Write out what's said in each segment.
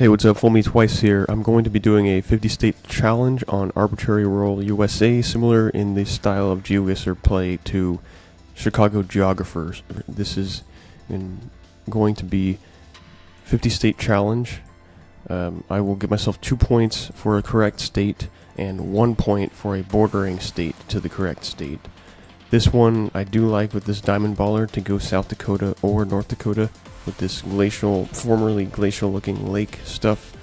Hey, what's up? Fool me twice here. I'm going to be doing a 50-state challenge on Arbitrary Rural USA, similar in the style of GeoGuessr play to ChicagoGeographer. This is going to be 50-state challenge. I will give myself 2 points for a correct state and 1 point for a bordering state to the correct state. This one I do like with this diamond baller to go South Dakota or North Dakota with this glacial, formerly glacial looking lake stuff,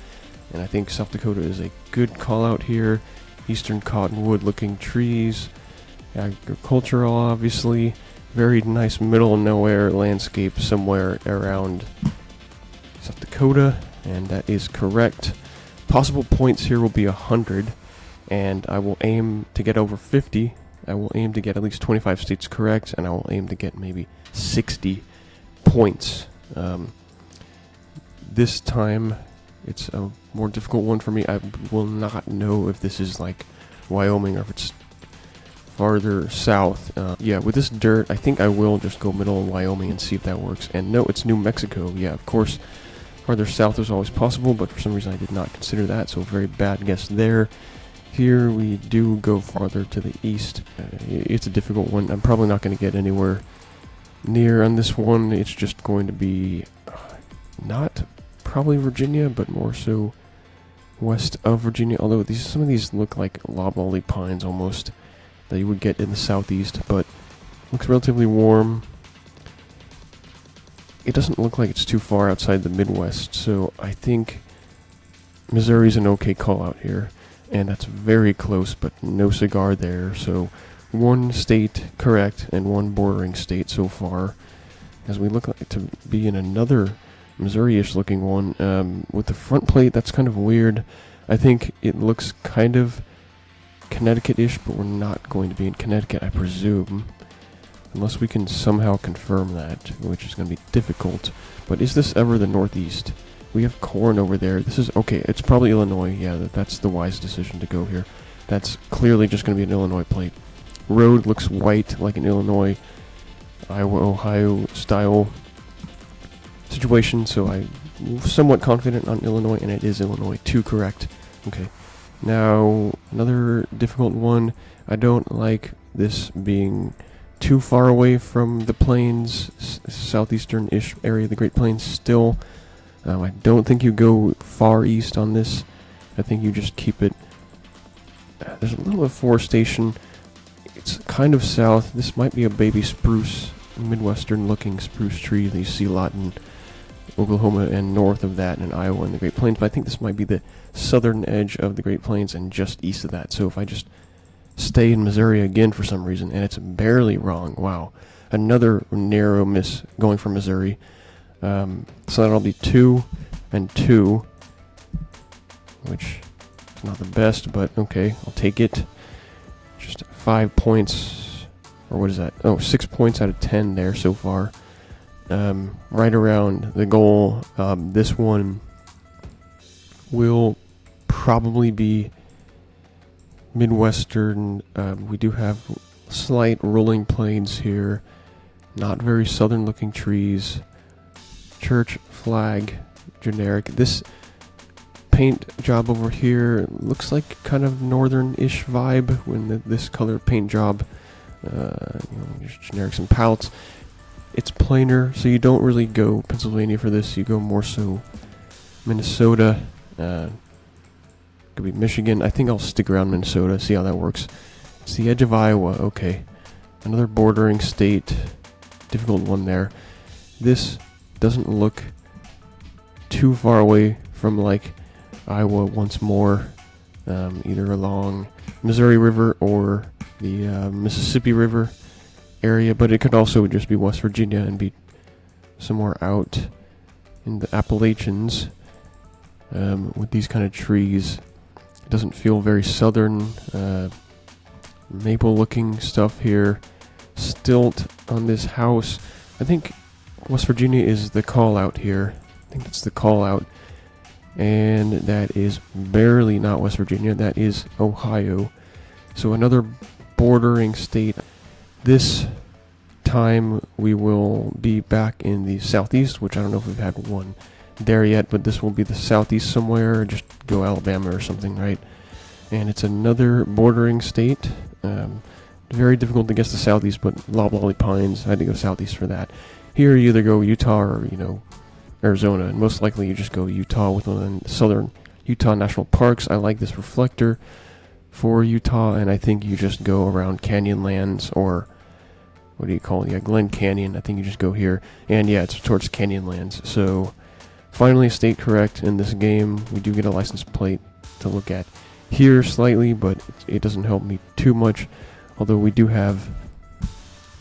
and I think South Dakota is a good call out here. Eastern cottonwood looking trees, agricultural obviously, very nice middle of nowhere landscape somewhere around South Dakota, and that is correct. Possible points here will be 100, and I will aim to get over 50. I will aim to get at least 25 states correct, and I will aim to get maybe 60 points. This time it's a more difficult one for me. I will not know if this is like Wyoming or if it's farther south. Yeah, with this dirt, I think I will just go middle of Wyoming and see if that works. And no, it's New Mexico. Yeah, of course, farther south is always possible, but for some reason I did not consider that, so very bad guess there. Here we do go farther to the east. It's a difficult one. I'm probably not going to get anywhere near on this one. It's just going to be not probably Virginia, but more so west of Virginia, although some of these look like loblolly pines almost that you would get in the southeast, but looks relatively warm. It doesn't look like it's too far outside the Midwest, so I think Missouri's an okay call out here, and that's very close, but no cigar there. So 1 state correct and 1 bordering state so far, as we look like to be in another Missouri-ish looking one. With the front plate, that's kind of weird. I think it looks kind of Connecticut-ish, but we're not going to be in Connecticut, I presume, unless we can somehow confirm that, which is going to be difficult. But is this ever the Northeast? We have corn over there. This is okay. It's probably Illinois. Yeah, that's the wise decision to go here. That's clearly just going to be an Illinois plate. Road looks white like an Illinois, Iowa, Ohio style situation, so I'm somewhat confident on Illinois, and it is Illinois. 2 correct. Okay. Now, another difficult one. I don't like this being too far away from the plains, southeastern-ish area of the Great Plains still. I don't think you go far east on this. I think you just keep it. There's a little bit of forestation. It's kind of south. This might be a baby spruce, Midwestern-looking spruce tree that you see a lot in Oklahoma and north of that in Iowa and the Great Plains. But I think this might be the southern edge of the Great Plains and just east of that. So if I just stay in Missouri again for some reason, and it's barely wrong. Wow. Another narrow miss going for Missouri. So that'll be 2 and 2, which is not the best, but okay, I'll take it. Just 5 points, or what is that? Oh, 6 points out of 10 there so far. Right around the goal. This one will probably be Midwestern. We do have slight rolling plains here, not very southern looking trees. Church flag, generic. This paint job over here looks like kind of northern-ish vibe when this color paint job, just generic, some pallets. It's plainer, so you don't really go Pennsylvania for this. You go more so Minnesota. Could be Michigan. I think I'll stick around Minnesota, see how that works. It's the edge of Iowa. Okay, another bordering state. Difficult one there. This doesn't look too far away from like Iowa once more, either along Missouri River or the Mississippi River area, but it could also just be West Virginia and be somewhere out in the Appalachians with these kind of trees. It doesn't feel very southern. Maple looking stuff here. Stilt on this house. I think West Virginia is the call out here. I think that's the call out. And that is barely not West Virginia. That is Ohio. So another bordering state. This time we will be back in the southeast, which I don't know if we've had one there yet, but this will be the southeast somewhere. Just go Alabama or something, right? And it's another bordering state. Very difficult to guess the southeast, but loblolly pines. I had to go southeast for that. Here you either go Utah or, Arizona, and most likely you just go Utah with one of the southern Utah national parks. I like this reflector for Utah, and I think you just go around Canyonlands, or what do you call it? Yeah, Glen Canyon. I think you just go here, and yeah, it's towards Canyonlands. So finally a state correct in this game. We do get a license plate to look at here slightly, but it doesn't help me too much, although we do have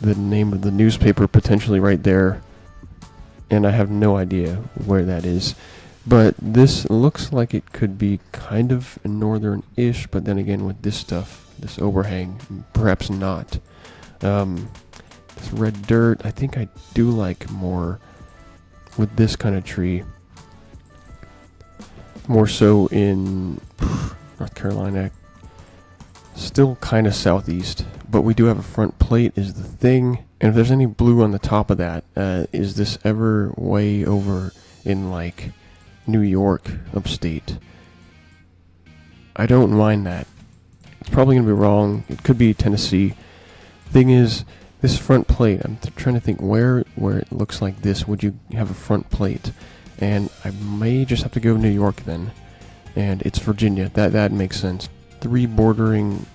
the name of the newspaper potentially right there, and I have no idea where that is. But this looks like it could be kind of northern-ish, but then again with this stuff, this overhang, perhaps not. This red dirt, I think I do like more with this kind of tree. More so in North Carolina. Still kind of southeast, but we do have a front plate is the thing. And if there's any blue on the top of that, is this ever way over in like New York, upstate? I don't mind that. It's probably going to be wrong. It could be Tennessee. Thing is, this front plate, I'm trying to think where it looks like this, would you have a front plate? And I may just have to go New York then. And it's Virginia. That makes sense. 3 bordering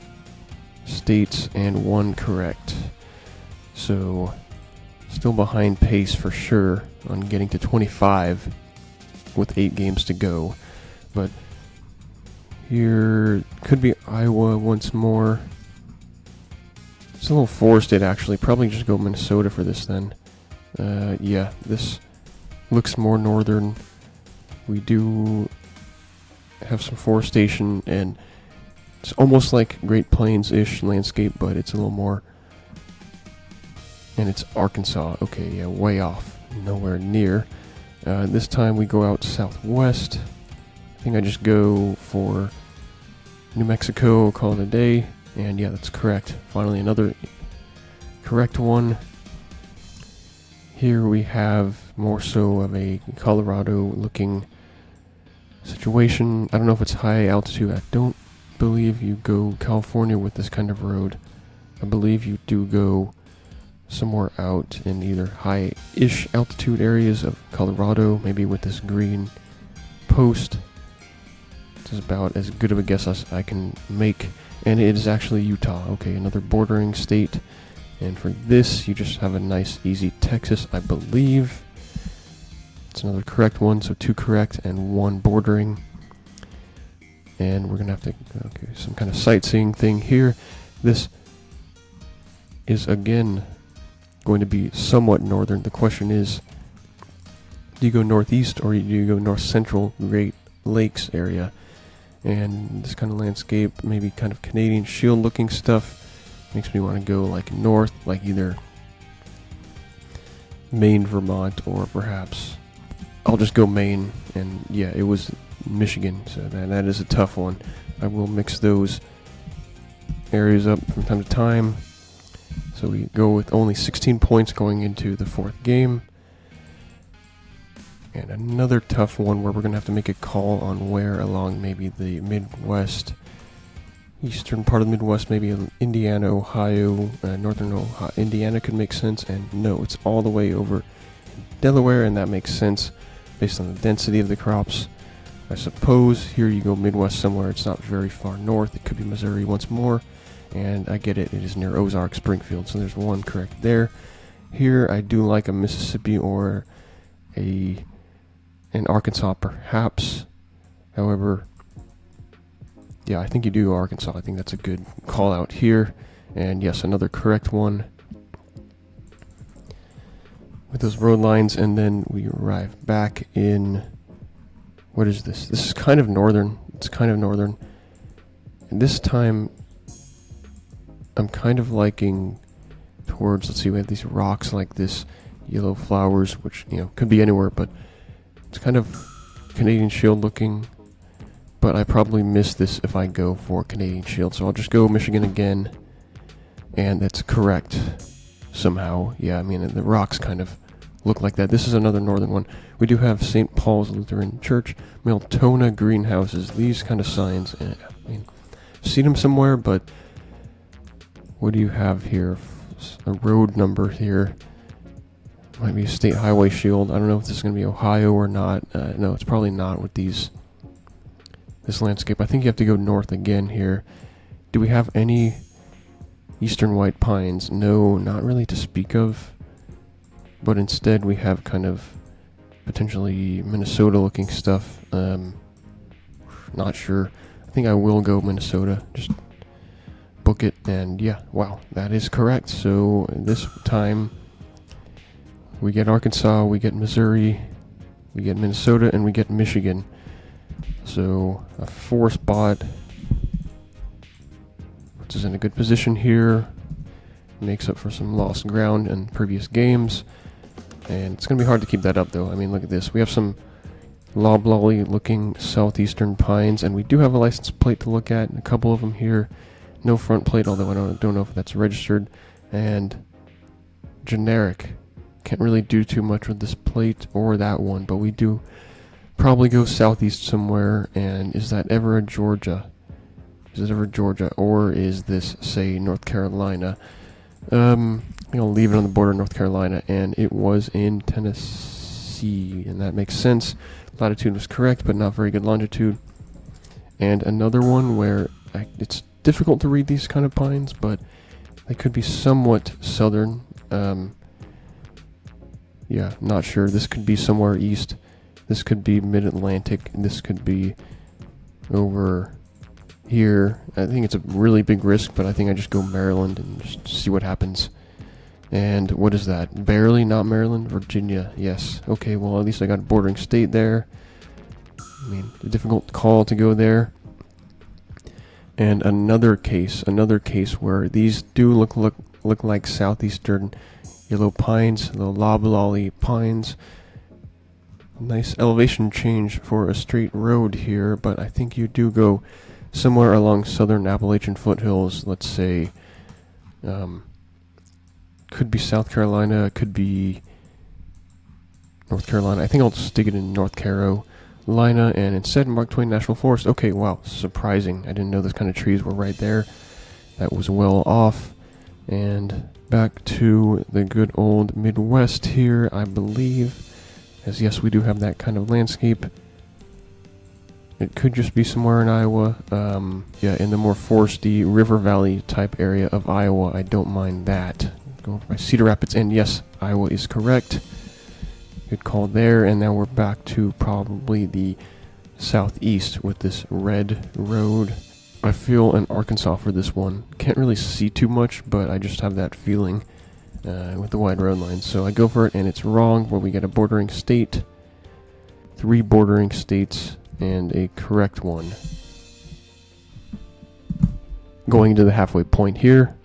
states and 1 correct. So, still behind pace for sure on getting to 25 with 8 games to go. But here could be Iowa once more. It's a little forested actually. Probably just go Minnesota for this then. Yeah, this looks more northern. We do have some forestation, and it's almost like Great Plains-ish landscape, but it's a little more. And it's Arkansas. Okay, yeah, way off. Nowhere near. This time we go out southwest. I think I just go for New Mexico, call it a day. And yeah, that's correct. Finally, another correct one. Here we have more so of a Colorado-looking situation. I don't know if it's high altitude. I don't believe you go California with this kind of road. I believe you do go somewhere out in either high-ish altitude areas of Colorado, maybe with this green post. This is about as good of a guess as I can make. And it is actually Utah. Okay, another bordering state. And for this, you just have a nice, easy Texas, I believe. It's another correct one, so 2 correct and 1 bordering. And we're going to have to, okay, some kind of sightseeing thing here. This is, again, going to be somewhat northern. The question is, do you go northeast or do you go north central Great Lakes area? And this kind of landscape, maybe kind of Canadian Shield looking stuff, makes me want to go like north, like either Maine, Vermont, or perhaps I'll just go Maine. And yeah, it was Michigan, so that is a tough one. I will mix those areas up from time to time. So we go with only 16 points going into the 4th game. And another tough one where we're going to have to make a call on where along maybe the Midwest, eastern part of the Midwest, maybe Indiana, Ohio, northern Ohio. Indiana could make sense, and no, it's all the way over in Delaware, and that makes sense based on the density of the crops. I suppose here you go Midwest somewhere, it's not very far north, it could be Missouri once more, and I get it, it is near Ozark, Springfield, so there's 1 correct there. Here I do like a Mississippi or in Arkansas, perhaps. However, yeah, I think you do Arkansas. I think that's a good call out here. And yes, another correct one with those road lines. And then we arrive back in, what is this? This is kind of northern. It's kind of northern. And this time, I'm kind of liking towards, let's see, we have these rocks like this, yellow flowers, which, could be anywhere, but it's kind of Canadian Shield looking, but I probably miss this if I go for Canadian Shield, so I'll just go Michigan again, and that's correct somehow. Yeah, I mean, the rocks kind of look like that. This is another northern one. We do have St. Paul's Lutheran Church, Miltona greenhouses, these kind of signs. I mean, I've seen them somewhere, but what do you have here? A road number here. Might be a state highway shield. I don't know if this is going to be Ohio or not. No, it's probably not with this landscape. I think you have to go north again here. Do we have any eastern white pines? No, not really to speak of. But instead we have kind of potentially Minnesota looking stuff. Not sure. I think I will go Minnesota. Just book it, and yeah, wow, that is correct. So this time we get Arkansas, we get Missouri, we get Minnesota, and we get Michigan. So a 4 spot puts us in a good position here. Makes up for some lost ground in previous games. And it's going to be hard to keep that up, though. I mean, look at this. We have some loblolly looking southeastern pines, and we do have a license plate to look at, a couple of them here. No front plate, although I don't know if that's registered. And generic. Can't really do too much with this plate or that one, but we do probably go southeast somewhere. And is that ever a Georgia? Is it ever Georgia, or is this, say, North Carolina? I'll leave it on the border of North Carolina, and it was in Tennessee, and that makes sense. Latitude was correct, but not very good longitude. And another one where it's difficult to read these kind of pines, but they could be somewhat southern. Yeah, not sure. This could be somewhere east. This could be mid-Atlantic. This could be over here. I think it's a really big risk, but I think I just go Maryland and just see what happens. And what is that? Barely not Maryland? Virginia, yes. Okay, well, at least I got a bordering state there. I mean, a difficult call to go there. And another case where these do look like southeastern yellow pines, the loblolly pines. Nice elevation change for a straight road here, but I think you do go somewhere along southern Appalachian foothills. Let's say, could be South Carolina, could be North Carolina. I think I'll stick it in North Carolina, and instead Mark Twain National Forest. Okay, wow, surprising. I didn't know those kind of trees were right there. That was well off. And back to the good old Midwest here, I believe. As yes, we do have that kind of landscape. It could just be somewhere in Iowa. Yeah, in the more foresty river valley type area of Iowa. I don't mind that. Go over by Cedar Rapids, and yes, Iowa is correct. Good call there, and now we're back to probably the southeast with this red road. I feel in Arkansas for this one. Can't really see too much, but I just have that feeling with the wide road lines. So I go for it, and it's wrong, where we get a bordering state, 3 bordering states, and a correct one. Going to the halfway point here.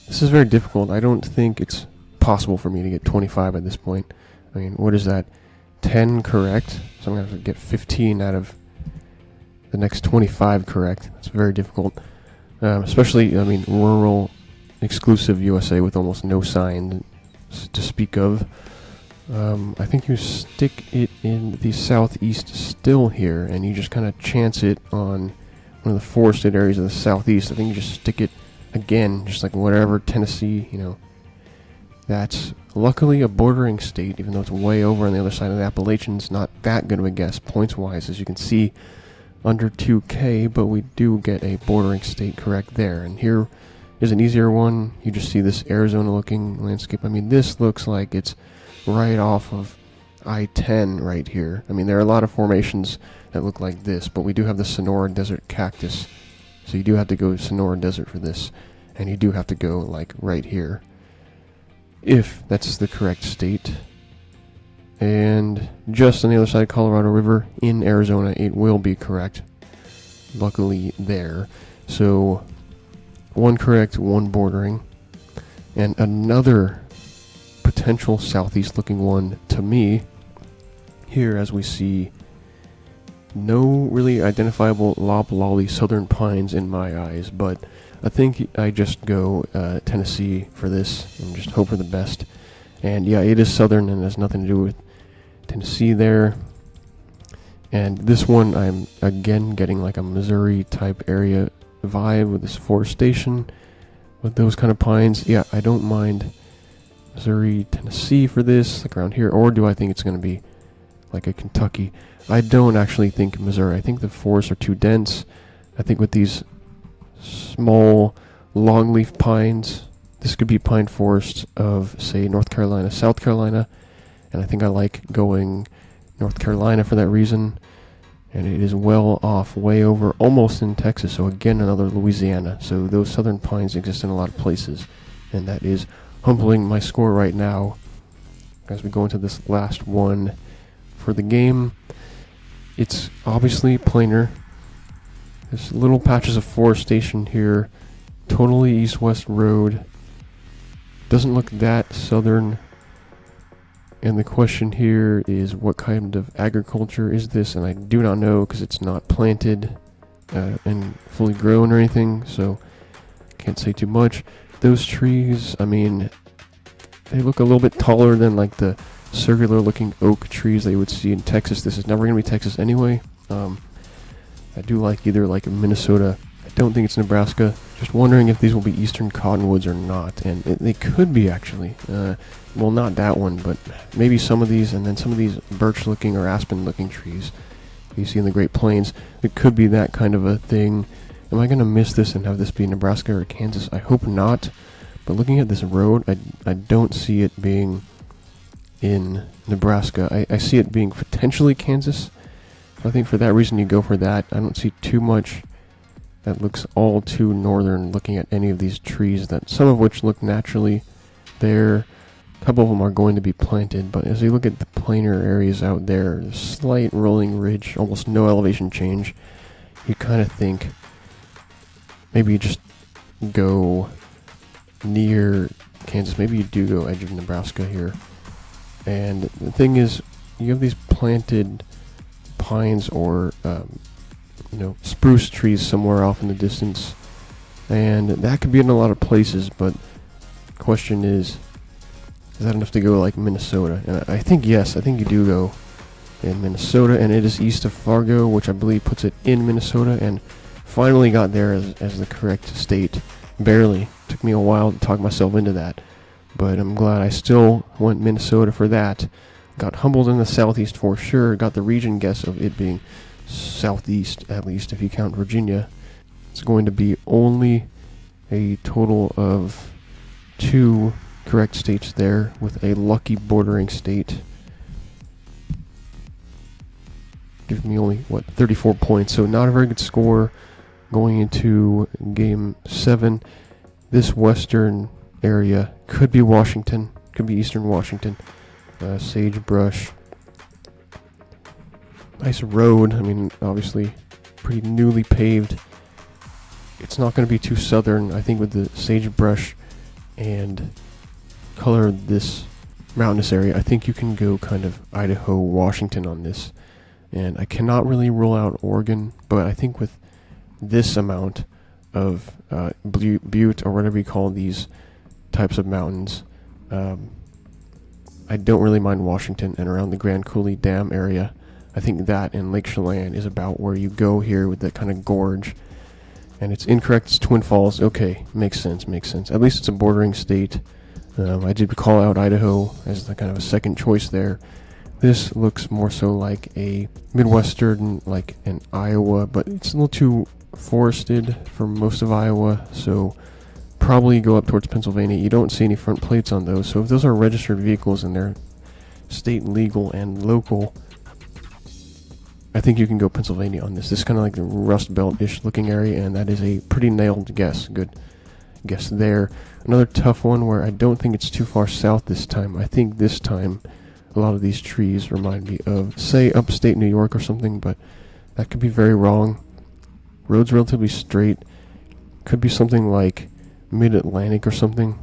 This is very difficult. I don't think it's possible for me to get 25 at this point. I mean, what is that? 10 correct? So I'm going to have to get 15 out of the next 25 correct. It's very difficult. Especially, I mean, rural exclusive USA with almost no sign to speak of. I think you stick it in the southeast still here, and you just kind of chance it on one of the forested areas of the southeast. I think you just stick it again, just like whatever, Tennessee, you know. That's luckily a bordering state, even though it's way over on the other side of the Appalachians. Not that good of a guess points-wise, as you can see, under 2K, but we do get a bordering state correct there. And here is an easier one. You just see this Arizona-looking landscape. I mean, this looks like it's right off of I-10 right here. I mean, there are a lot of formations that look like this, but we do have the Sonora Desert cactus. So you do have to go Sonora Desert for this, and you do have to go, like, right here, if that's the correct state. And just on the other side of Colorado River, in Arizona, it will be correct. Luckily there. So, 1 correct, 1 bordering. And another potential southeast looking one to me, here as we see no really identifiable loblolly southern pines in my eyes, but I think I just go Tennessee for this and just hope for the best. And yeah, it is southern and has nothing to do with Tennessee there. And this one, I'm again getting like a Missouri type area vibe with this forestation, with those kind of pines. Yeah, I don't mind Missouri, Tennessee for this, like around here. Or do I think it's going to be like a Kentucky? I don't actually think Missouri. I think the forests are too dense. I think with these small longleaf pines, this could be pine forests of, say, North Carolina, South Carolina. And I think I like going North Carolina for that reason. And it is well off, way over, almost in Texas. So again, another Louisiana. So those southern pines exist in a lot of places. And that is humbling my score right now as we go into this last one for the game. It's obviously plainer. There's little patches of forestation here. Totally east-west road. Doesn't look that southern. And the question here is, what kind of agriculture is this? And I do not know, because it's not planted and fully grown or anything, so can't say too much. Those trees, I mean, they look a little bit taller than like the circular looking oak trees that you would see in Texas. This is never going to be Texas anyway. I do like either like Minnesota. I don't think it's Nebraska. Just wondering if these will be eastern cottonwoods or not. And they could be, actually. Well, not that one, but maybe some of these, and then some of these birch looking or aspen looking trees you see in the Great Plains. It could be that kind of a thing. Am I going to miss this and have this be Nebraska or Kansas? I hope not. But looking at this road, I don't see it being in Nebraska. I see it being potentially Kansas. I think for that reason you go for that. I don't see too much that looks all too northern looking at any of these trees, that some of which look naturally there. A couple of them are going to be planted, but as you look at the plainer areas out there, slight rolling ridge, almost no elevation change, you kind of think maybe you just go near Kansas. Maybe you do go edge of Nebraska here. And the thing is, you have these planted pines or spruce trees somewhere off in the distance, and that could be in a lot of places, but the question is that enough to go like Minnesota? And I think yes, I think you do go in Minnesota, and it is east of Fargo, which I believe puts it in Minnesota, and finally got there as the correct state. Barely. Took me a while to talk myself into that, but I'm glad I still went Minnesota for that. Got humbled in the southeast for sure. Got the region guess of it being southeast, at least if you count Virginia. It's going to be only a total of 2 correct states there, with a lucky bordering state. Gives me only, 34 points, so not a very good score going into game 7. This western area could be Washington, could be eastern Washington. Sagebrush. Nice road. I mean, obviously pretty newly paved. It's not going to be too southern. I think with the sagebrush and color of this mountainous area, I think you can go kind of Idaho, Washington on this. And I cannot really rule out Oregon, but I think with this amount of butte, or whatever you call these types of mountains, I don't really mind Washington and around the Grand Coulee Dam area. I think that and Lake Chelan is about where you go here with that kind of gorge. And it's incorrect, it's Twin Falls. Okay, makes sense. At least it's a bordering state. I did call out Idaho as the kind of a second choice there. This looks more so like a Midwestern, like an Iowa, but it's a little too forested for most of Iowa, so probably go up towards Pennsylvania. You don't see any front plates on those, so if those are registered vehicles and they're state legal and local, I think you can go Pennsylvania on this. This is kind of like the Rust Belt-ish looking area, and that is a pretty nailed guess. Good guess there. Another tough one where I don't think it's too far south this time. I think this time a lot of these trees remind me of, say, upstate New York or something, but that could be very wrong. Road's relatively straight. Could be something like Mid-Atlantic or something.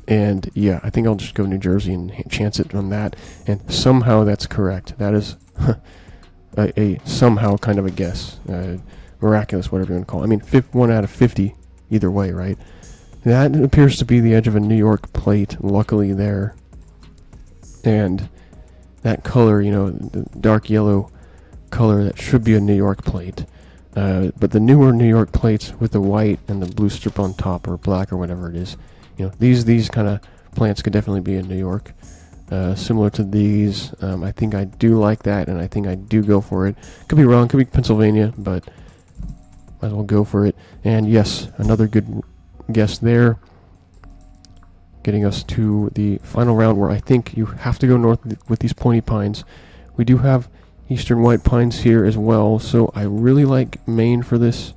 And yeah, I think I'll just go New Jersey and chance it on that. And somehow that's correct. That is a somehow kind of a guess. miraculous, whatever you want to call it. I mean, 1 out of 50 either way, right? That appears to be the edge of a New York plate, luckily there. And that color, the dark yellow color, that should be a New York plate. But the newer New York plates with the white and the blue strip on top, or black, or whatever it is, these kind of plants could definitely be in New York. Similar to these, I think I do like that, and I think I do go for it. Could be wrong, could be Pennsylvania, but might as well go for it. And yes, another good guess there, getting us to the final round, where I think you have to go north with these pointy pines. We do have eastern white pines here as well, so I really like Maine for this.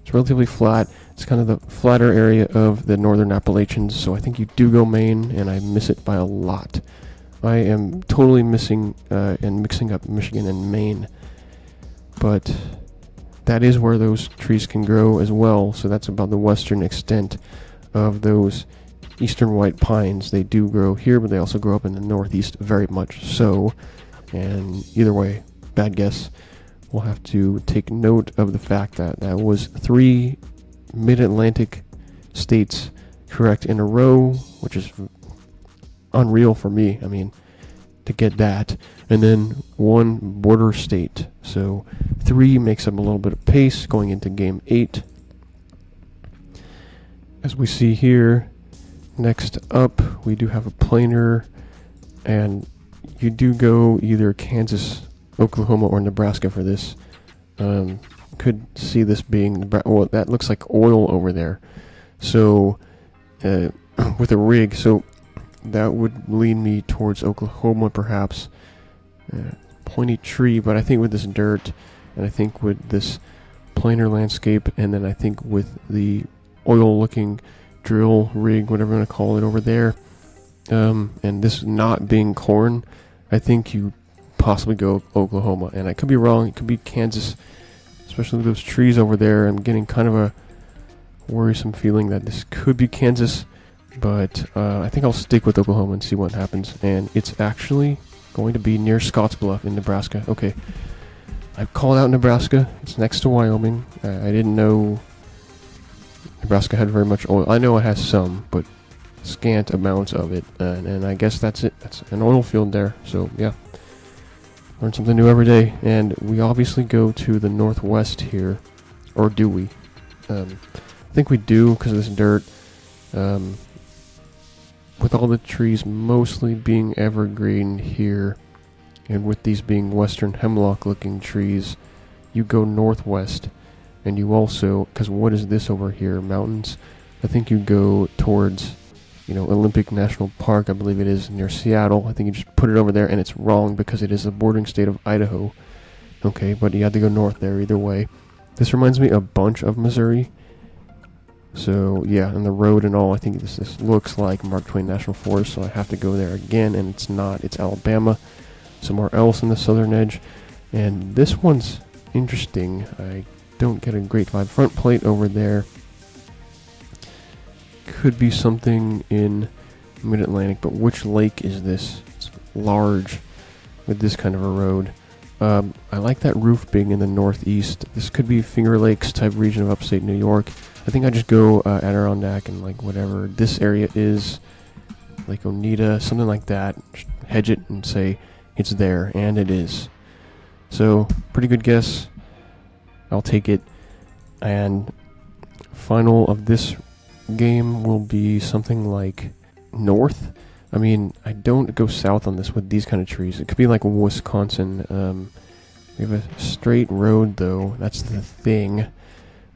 It's relatively flat. It's kind of the flatter area of the northern Appalachians, so I think you do go Maine, and I miss it by a lot. I am totally missing and mixing up Michigan and Maine, but that is where those trees can grow as well, so that's about the western extent of those eastern white pines. They do grow here, but they also grow up in the northeast very much so, and either way, bad guess. We'll have to take note of the fact that that was 3 mid-Atlantic states correct in a row, which is unreal for me, to get that. And then 1 border state. So 3 makes up a little bit of pace going into game 8. As we see here, next up, we do have a planer, and you do go either Kansas, Oklahoma, or Nebraska for this. Could see this being, well, that looks like oil over there. So, with a rig, so that would lead me towards Oklahoma, perhaps. Pointy tree, but I think with this dirt, and I think with this planar landscape, and then I think with the oil-looking drill rig, whatever you want to call it over there, and this not being corn, I think you possibly go Oklahoma. And I could be wrong, it could be Kansas, especially with those trees over there. I'm getting kind of a worrisome feeling that this could be Kansas, but I think I'll stick with Oklahoma and see what happens. And it's actually going to be near Scottsbluff in Nebraska. Okay, I called out Nebraska. It's next to Wyoming. I didn't know Nebraska had very much oil. I know it has some, but scant amounts of it. And I guess that's it. That's an oil field there. So yeah, learn something new every day. And we obviously go to the northwest here, or do we? I think we do because of this dirt. With all the trees mostly being evergreen here, and with these being western hemlock looking trees, you go northwest, and you also, because what is this over here, mountains? I think you go towards, Olympic National Park, I believe it is, near Seattle. I think you just put it over there, and it's wrong because it is a bordering state of Idaho. Okay, but you have to go north there either way. This reminds me a bunch of Missouri. So yeah, and the road and all, I think this looks like Mark Twain National Forest, so I have to go there again, and it's not. It's Alabama, somewhere else in the southern edge. And this one's interesting. I don't get a great vibe. Front plate over there. Could be something in mid-Atlantic, but which lake is this? It's large with this kind of a road. I like that roof being in the northeast. This could be Finger Lakes type region of upstate New York. I think I just go Adirondack and like whatever this area is, Lake Oneida, something like that. Just hedge it and say it's there, and it is. So pretty good guess. I'll take it. And final of this game will be something like north. I mean, I don't go south on this with these kind of trees. It could be like Wisconsin. We have a straight road though. That's the thing.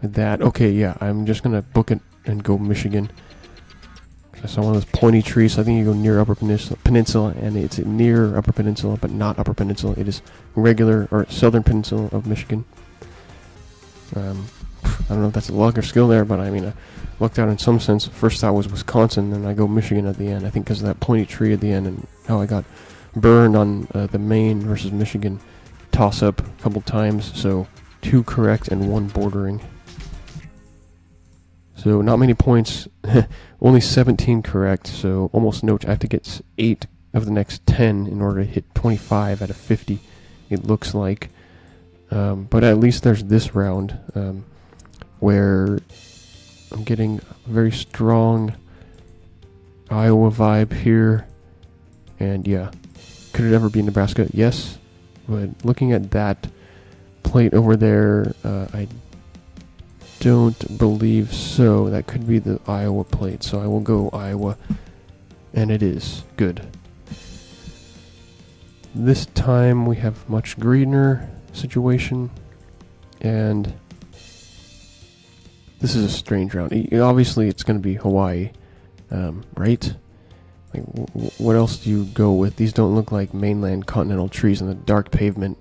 With that, okay, yeah, I'm just gonna book it and go Michigan. I saw one of those pointy trees, so I think you go near Upper Peninsula, and it's near Upper Peninsula, but not Upper Peninsula. It is regular, or Southern Peninsula of Michigan. I don't know if that's luck or skill there, but I mean, I lucked out in some sense. First thought was Wisconsin, and I go Michigan at the end. I think because of that pointy tree at the end, and how I got burned on the Maine versus Michigan toss-up a couple times, so 2 correct and 1 bordering. So not many points, only 17 correct, so almost no. I have to get 8 of the next 10 in order to hit 25 out of 50, it looks like. But at least there's this round where I'm getting a very strong Iowa vibe here. And yeah, could it ever be Nebraska? Yes. But looking at that plate over there, I don't believe so. That could be the Iowa plate. So I will go Iowa. And it is. Good. This time we have much greener situation. And this is a strange round. Obviously it's going to be Hawaii. Right? Like, what else do you go with? These don't look like mainland continental trees on the dark pavement.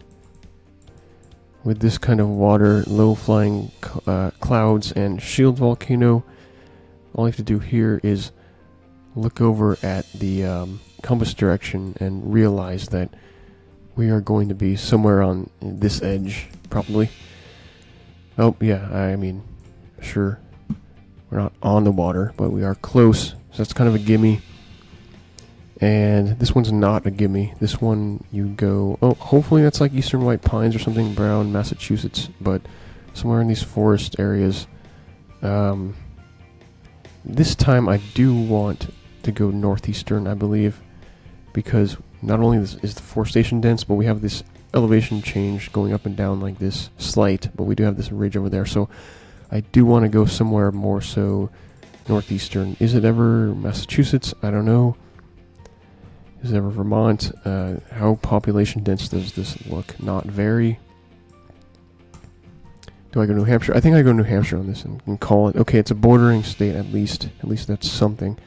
With this kind of water, low-flying clouds, and shield volcano, all you have to do here is look over at the compass direction and realize that we are going to be somewhere on this edge, probably. Oh, yeah, I mean, sure. We're not on the water, but we are close, so that's kind of a gimme. And this one's not a gimme. This one you go... Oh, hopefully that's like Eastern White Pines or something, Brown, Massachusetts. But somewhere in these forest areas. This time I do want to go northeastern, I believe. Because not only is the forestation dense, but we have this elevation change going up and down like this. Slight, but we do have this ridge over there. So I do want to go somewhere more so northeastern. Is it ever Massachusetts? I don't know. Is it ever Vermont? How population dense does this look? Not very. Do I go New Hampshire? I think I go New Hampshire on this and call it. Okay, it's a bordering state at least. At least that's something.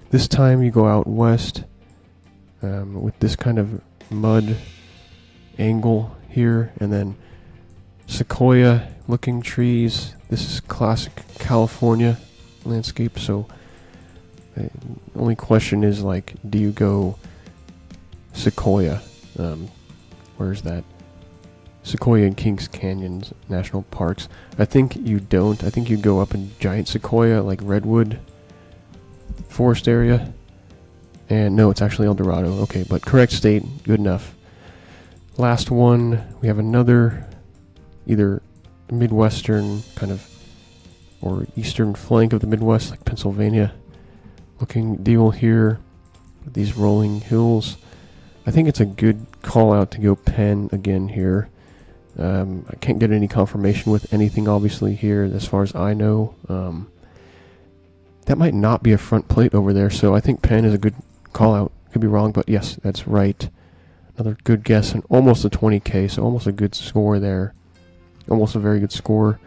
This time you go out west with this kind of mud angle here, and then sequoia looking trees. This is classic California landscape, so the only question is, like, do you go Sequoia? Where's that? Sequoia and Kings Canyons National Parks. I think you don't. I think you go up in giant sequoia, like redwood forest area. And no, it's actually El Dorado. Okay, but correct state. Good enough. Last one. We have another either Midwestern kind of or eastern flank of the Midwest, like Pennsylvania. Looking deal here with these rolling hills. I think it's a good call out to go Penn again here. I can't get any confirmation with anything obviously here as far as I know. That might not be a front plate over there, so I think Penn is a good call out. Could be wrong, but yes, that's right. Another good guess and almost a 20K, so almost a good score there. Almost a very good score.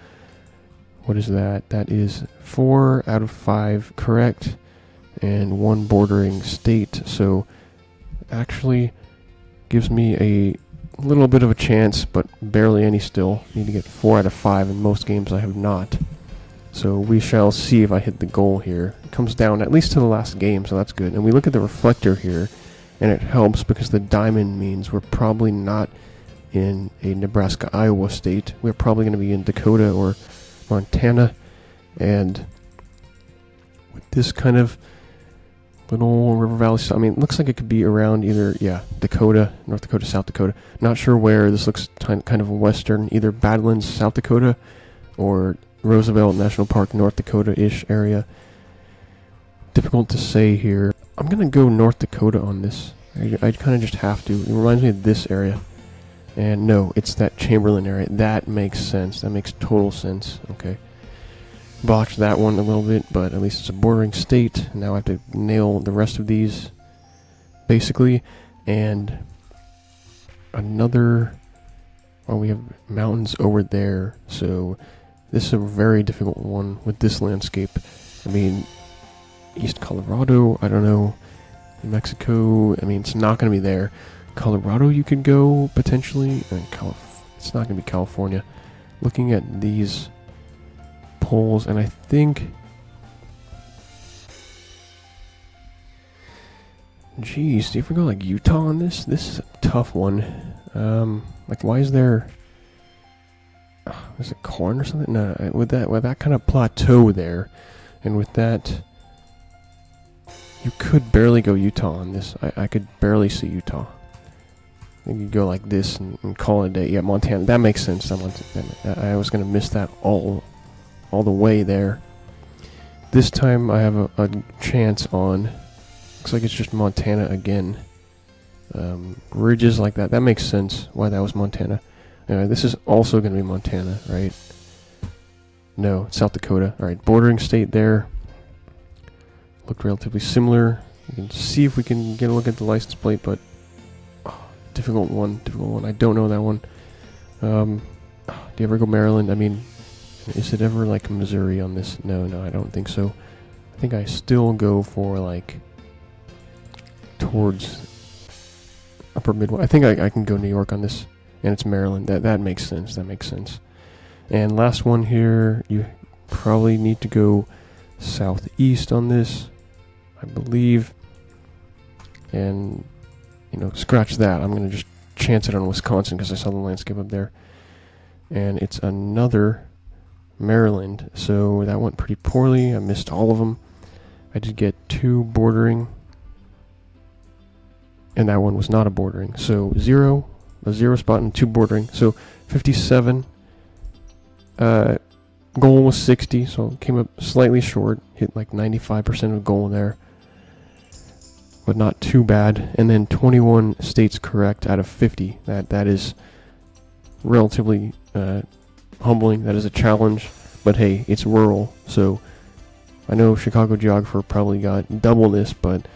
What is that? That is 4 out of 5 correct. And 1 bordering state, so actually gives me a little bit of a chance, but barely any still. Need to get 4 out of 5, in most games I have not. So we shall see if I hit the goal here. It comes down at least to the last game, so that's good. And we look at the reflector here, and it helps because the diamond means we're probably not in a Nebraska-Iowa state. We're probably going to be in Dakota or Montana, and with this kind of little river valley. I mean, it looks like it could be around either, Dakota, North Dakota, South Dakota. Not sure where. This looks kind of western, either Badlands, South Dakota, or Roosevelt National Park, North Dakota-ish area. Difficult to say here. I'm going to go North Dakota on this. I kind of just have to. It reminds me of this area. And no, it's that Chamberlain area. That makes sense. That makes total sense. Okay. Botched that one a little bit, but at least it's a bordering state. Now I have to nail the rest of these, basically. And another... Well, we have mountains over there, so this is a very difficult one with this landscape. I mean, East Colorado, I don't know. New Mexico, I mean, it's not going to be there. Colorado you could go, potentially. It's not going to be California. Looking at these polls, and I think... Geez, do you ever go like Utah on this? This is a tough one. Like, why is there... is it corn or something? No, with that kind of plateau there, and with that... You could barely go Utah on this. I could barely see Utah. You could go like this and call it a day. Yeah, Montana. That makes sense. I was gonna miss that all the way there. This time I have a chance on. Looks like it's just Montana again. Ridges like that. That makes sense why that was Montana. Anyway, this is also gonna be Montana, right? No, it's South Dakota. All right, bordering state there. Looked relatively similar. You can see if we can get a look at the license plate, but difficult one. I don't know that one. Do you ever go Maryland? I mean, is it ever like Missouri on this? No, I don't think so. I think I still go for like towards upper Midwest. I think I can go New York on this, and it's Maryland. That makes sense. And last one here, you probably need to go southeast on this, I believe. And scratch that. I'm gonna just chance it on Wisconsin because I saw the landscape up there, and it's another Maryland. So that went pretty poorly. I missed all of them. I did get 2 bordering, and that one was not a bordering. So a 0 spot and 2 bordering. So 57. Goal was 60, so came up slightly short. Hit like 95% of goal there, but not too bad. And then 21 states correct out of 50. That is relatively humbling. That is a challenge, but hey, it's rural, so I know ChicagoGeographer probably got double this, but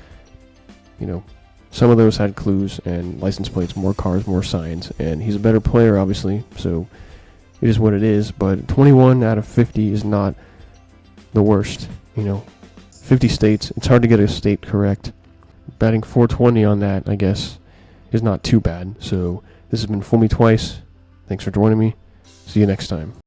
some of those had clues and license plates, more cars, more signs, and he's a better player, obviously, so it is what it is. But 21 out of 50 is not the worst. 50 states, it's hard to get a state correct. Batting 420 on that, I guess, is not too bad. So this has been Fool Me Twice. Thanks for joining me. See you next time.